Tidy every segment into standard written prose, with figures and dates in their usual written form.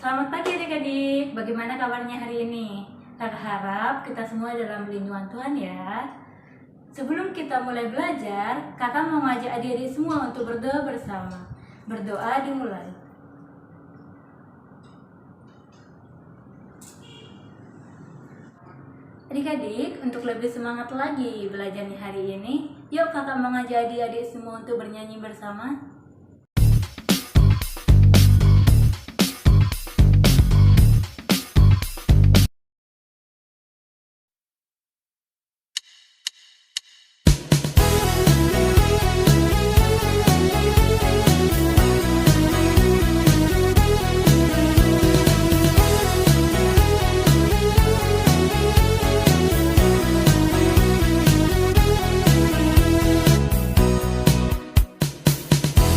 Selamat pagi adik-adik, bagaimana kabarnya hari ini? Kakak harap kita semua dalam lindungan Tuhan ya. Sebelum kita mulai belajar, kakak mau ngajak adik-adik semua untuk berdoa bersama. Berdoa dimulai. Adik-adik, untuk lebih semangat lagi belajarnya hari ini, yuk kakak mengajak adik-adik semua untuk bernyanyi bersama.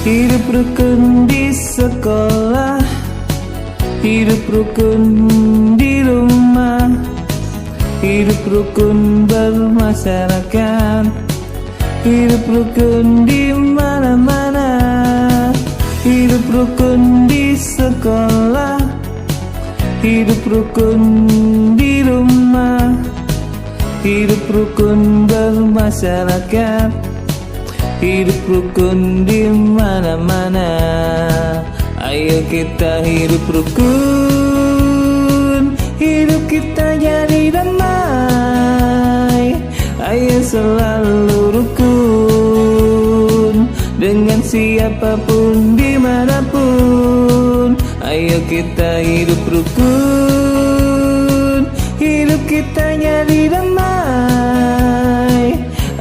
Hidup rukun di sekolah, hidup rukun di rumah, hidup rukun bermasyarakat, hidup rukun di mana-mana. Hidup rukun di sekolah, hidup rukun di rumah, hidup rukun bermasyarakat, hidup rukun di mana-mana. Ayo kita hidup rukun, hidup kita jadi damai. Ayo selalu rukun dengan siapapun dimanapun. Ayo kita hidup rukun, hidup kita jadi damai.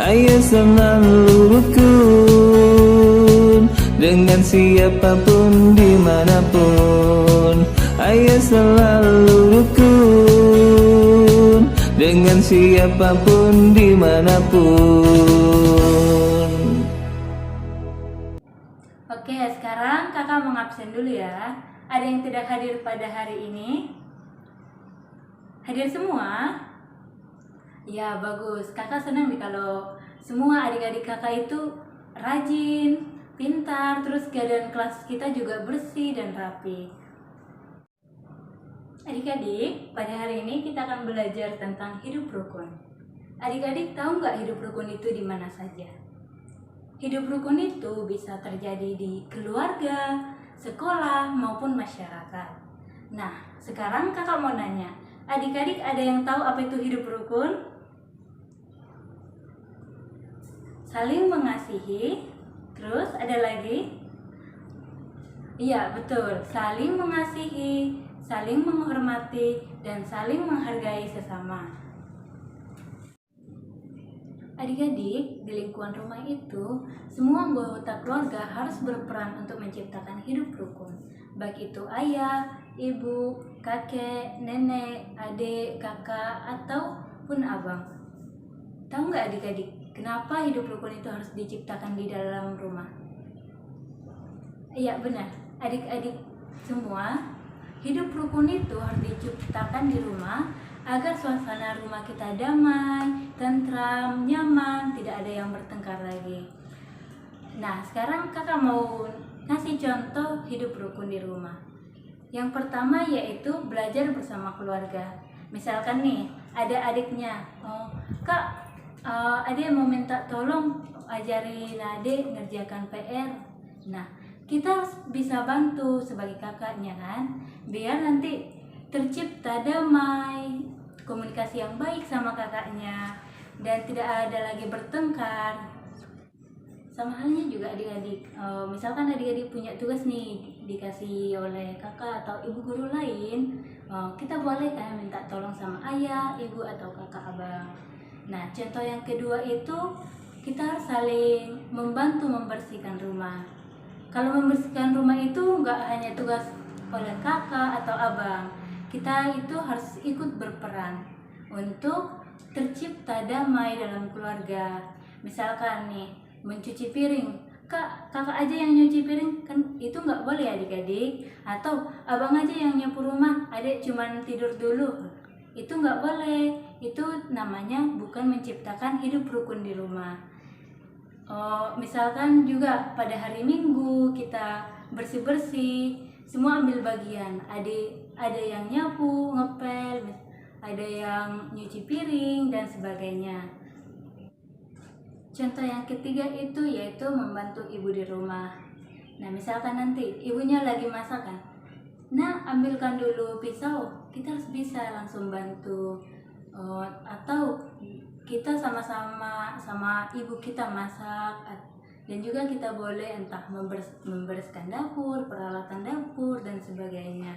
Ayo selalu rukun dengan siapapun dimanapun. Ayo selalu rukun dengan siapapun dimanapun. Oke, sekarang kakak mengabsen dulu ya. Ada yang tidak hadir pada hari ini? Hadir semua? Ya, bagus. Kakak senang nih kalau semua adik-adik kakak itu rajin, pintar, terus keadaan kelas kita juga bersih dan rapi. Adik-adik, pada hari ini kita akan belajar tentang hidup rukun. Adik-adik tahu nggak hidup rukun itu di mana saja? Hidup rukun itu bisa terjadi di keluarga, sekolah, maupun masyarakat. Nah, sekarang kakak mau nanya, adik-adik ada yang tahu apa itu hidup rukun? Saling mengasihi, terus ada lagi? Iya, betul, saling mengasihi, saling menghormati, dan saling menghargai sesama. Adik-adik, di lingkungan rumah itu, semua anggota keluarga harus berperan untuk menciptakan hidup rukun. Baik itu ayah, ibu, kakek, nenek, adik, kakak, ataupun abang. Tahu nggak adik-adik, kenapa hidup rukun itu harus diciptakan di dalam rumah? Iya benar, adik-adik semua, hidup rukun itu harus diciptakan di rumah agar suasana rumah kita damai, tentram, nyaman, tidak ada yang bertengkar lagi. Nah, sekarang kakak mau ngasih contoh hidup rukun di rumah. Yang pertama yaitu belajar bersama keluarga. Misalkan nih, ada adiknya, kak, adik mau minta tolong ajarin adik ngerjakan PR. Nah, kita harus bisa bantu sebagai kakaknya kan, biar nanti tercipta damai, komunikasi yang baik sama kakaknya, dan tidak ada lagi bertengkar. Sama halnya juga adik-adik, misalkan adik-adik punya tugas nih dikasih oleh kakak atau ibu guru lain, kita boleh kan minta tolong sama ayah, ibu, atau kakak abang. Nah, contoh yang kedua itu kita harus saling membantu membersihkan rumah. Kalau membersihkan rumah itu nggak hanya tugas oleh kakak atau abang, kita itu harus ikut berperan untuk tercipta damai dalam keluarga. Misalkan nih, mencuci piring, kakak aja yang nyuci piring, kan itu nggak boleh adik-adik. Atau abang aja yang nyapu rumah, adik cuman tidur dulu, itu nggak boleh. Itu namanya bukan menciptakan hidup rukun di rumah. Misalkan juga pada hari Minggu kita bersih-bersih, semua ambil bagian. Ada yang nyapu, ngepel, ada yang nyuci piring dan sebagainya. Contoh yang ketiga itu yaitu membantu ibu di rumah. Nah, misalkan nanti ibunya lagi masak kan, nah ambilkan dulu pisau, kita harus bisa langsung bantu. Atau kita sama ibu kita masak, dan juga kita boleh entah membereskan dapur, peralatan dapur dan sebagainya.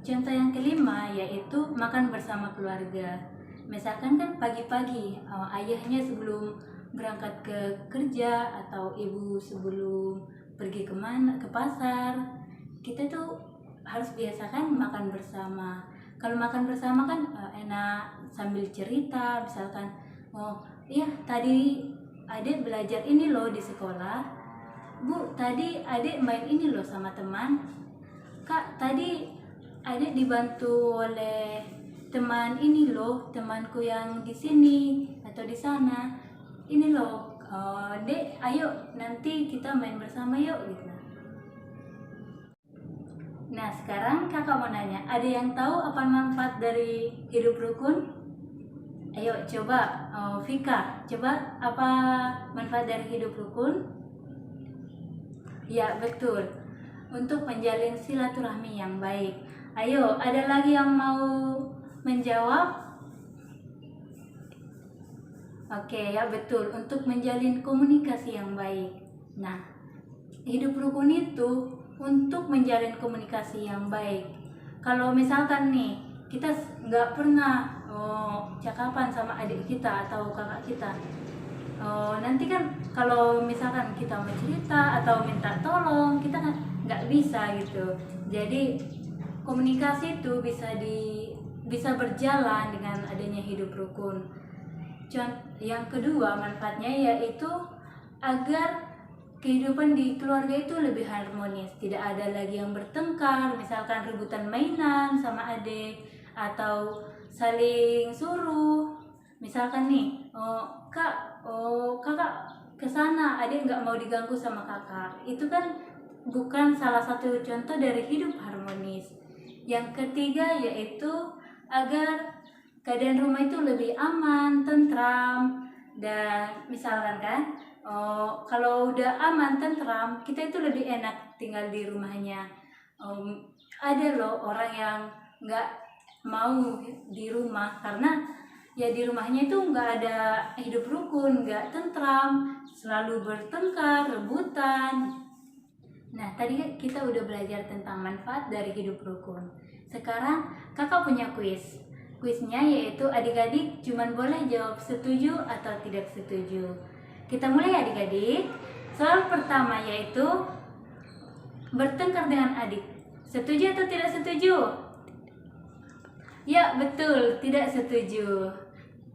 Contoh yang kelima yaitu makan bersama keluarga. Misalkan kan pagi-pagi ayahnya sebelum berangkat ke kerja atau ibu sebelum pergi ke pasar, kita tuh harus biasakan makan bersama. Kalau makan bersama kan enak sambil cerita, misalkan, oh iya tadi adik belajar ini loh di sekolah, bu tadi adik main ini loh sama teman, kak tadi adik dibantu oleh teman ini loh, temanku yang di sini atau di sana, ini loh, dek ayo nanti kita main bersama yuk gitu. Nah, sekarang kakak mau nanya, ada yang tahu apa manfaat dari hidup rukun? Ayo coba, Vika, coba apa manfaat dari hidup rukun? Ya, betul. Untuk menjalin silaturahmi yang baik. Ayo, ada lagi yang mau menjawab? Oke, ya betul. Untuk menjalin komunikasi yang baik. Nah, hidup rukun itu untuk menjalin komunikasi yang baik. Kalau misalkan nih kita nggak pernah cakapan sama adik kita atau kakak kita, nanti kan kalau misalkan kita mau cerita atau minta tolong, kita kan nggak bisa gitu. Jadi komunikasi itu bisa berjalan dengan adanya hidup rukun. Yang kedua manfaatnya yaitu agar kehidupan di keluarga itu lebih harmonis, tidak ada lagi yang bertengkar, misalkan rebutan mainan sama adik atau saling suruh. Misalkan nih, kakak kesana, adik nggak mau diganggu sama kakak. Itu kan bukan salah satu contoh dari hidup harmonis. Yang ketiga yaitu agar keadaan rumah itu lebih aman, tentram, dan misalkan kan, kalau udah aman, tentram, kita itu lebih enak tinggal di rumahnya. Ada loh orang yang nggak mau di rumah karena ya di rumahnya itu nggak ada hidup rukun, nggak tentram, selalu bertengkar, rebutan. Nah, tadi kita udah belajar tentang manfaat dari hidup rukun. Sekarang kakak punya kuis. Kuisnya yaitu adik-adik cuman boleh jawab setuju atau tidak setuju. Kita mulai adik-adik. Soal pertama yaitu bertengkar dengan adik. Setuju atau tidak setuju? Ya betul, tidak setuju.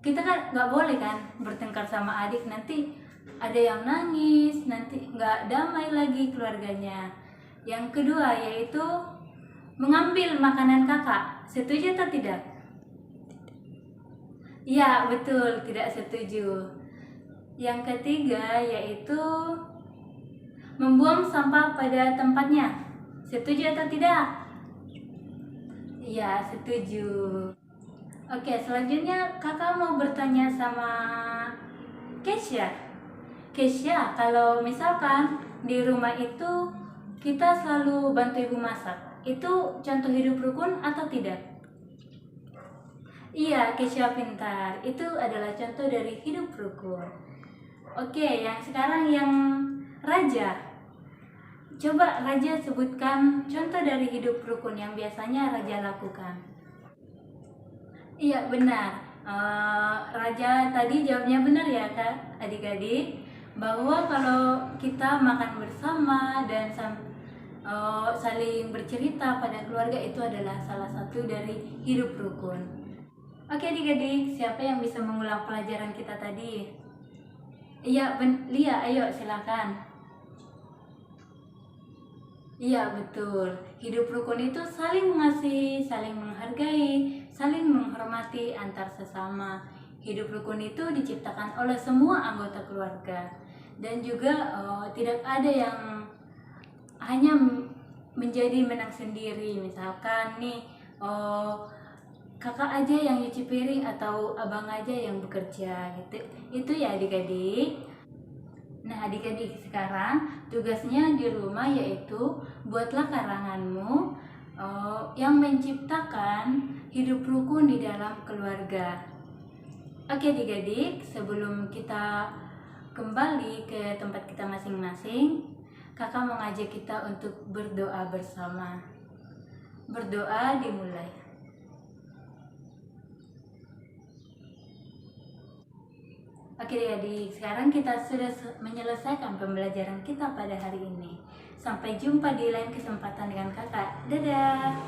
Kita kan nggak boleh kan bertengkar sama adik, nanti ada yang nangis, nanti nggak damai lagi keluarganya. Yang kedua yaitu mengambil makanan kakak. Setuju atau tidak? Ya betul, tidak setuju. Yang ketiga yaitu membuang sampah pada tempatnya. Setuju atau tidak? Iya, setuju. Oke, selanjutnya kakak mau bertanya sama Kesha. Kesha, kalau misalkan di rumah itu kita selalu bantu ibu masak, itu contoh hidup rukun atau tidak? Iya, Kesha pintar. Itu adalah contoh dari hidup rukun. Oke, yang sekarang yang Raja. Coba Raja sebutkan contoh dari hidup rukun yang biasanya Raja lakukan. Iya, benar. Raja tadi jawabnya benar ya, Kak, adik-adik. Bahwa kalau kita makan bersama dan saling bercerita pada keluarga itu adalah salah satu dari hidup rukun. Oke adik-adik, siapa yang bisa mengulang pelajaran kita tadi? Iya, Lia, ayo silakan. Iya betul, hidup rukun itu saling mengasihi, saling menghargai, saling menghormati antar sesama. Hidup rukun itu diciptakan oleh semua anggota keluarga. Dan juga tidak ada yang hanya menjadi menang sendiri. Misalkan nih, oh, kakak aja yang nyuci piring atau abang aja yang bekerja gitu. Itu ya adik-adik. Nah adik-adik, sekarang tugasnya di rumah yaitu buatlah karanganmu yang menciptakan hidup rukun di dalam keluarga. Oke adik-adik, sebelum kita kembali ke tempat kita masing-masing, kakak mau ngajak kita untuk berdoa bersama. Berdoa dimulai. Oke adik-adik, sekarang kita sudah menyelesaikan pembelajaran kita pada hari ini. Sampai jumpa di lain kesempatan dengan kakak. Dadah!